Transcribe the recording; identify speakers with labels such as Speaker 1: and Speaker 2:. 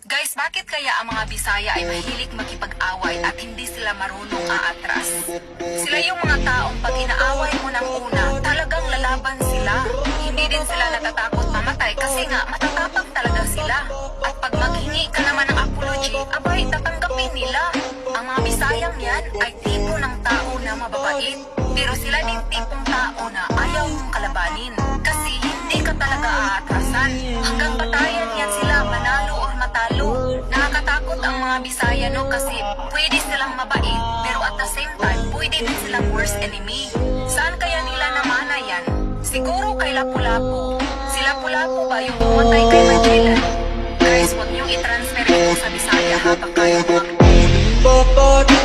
Speaker 1: Guys, bakit kaya ang mga Bisaya ay mahilig makipag-away at hindi sila marunong aatras? Sila yung mga taong pag inaaway mo ng una, talagang lalaban sila. Hindi din sila natatakot mamatay kasi nga matatapang talaga sila. At pag maghingi ka naman ng apology, abay tatanggapin nila. Ang mga Bisayang yan ay tipo ng tao na mababait. Pero sila din tipong tao na ayaw mong kalabanin. Kasi hindi ka talaga aatrasan. Hanggang batayan yan sila, manalo or matalo. Nakakatakot ang mga Bisaya no kasi pwede silang mabait pero at the same time pwede din silang worst enemy. Saan kaya nila namana yan? Siguro kay Lapu-Lapu. Si Lapu-Lapu ba yung pumatay kay Magellan? Guys, huwag niyong i-transfer ito sa Bisaya habang kaya mo.
Speaker 2: Body,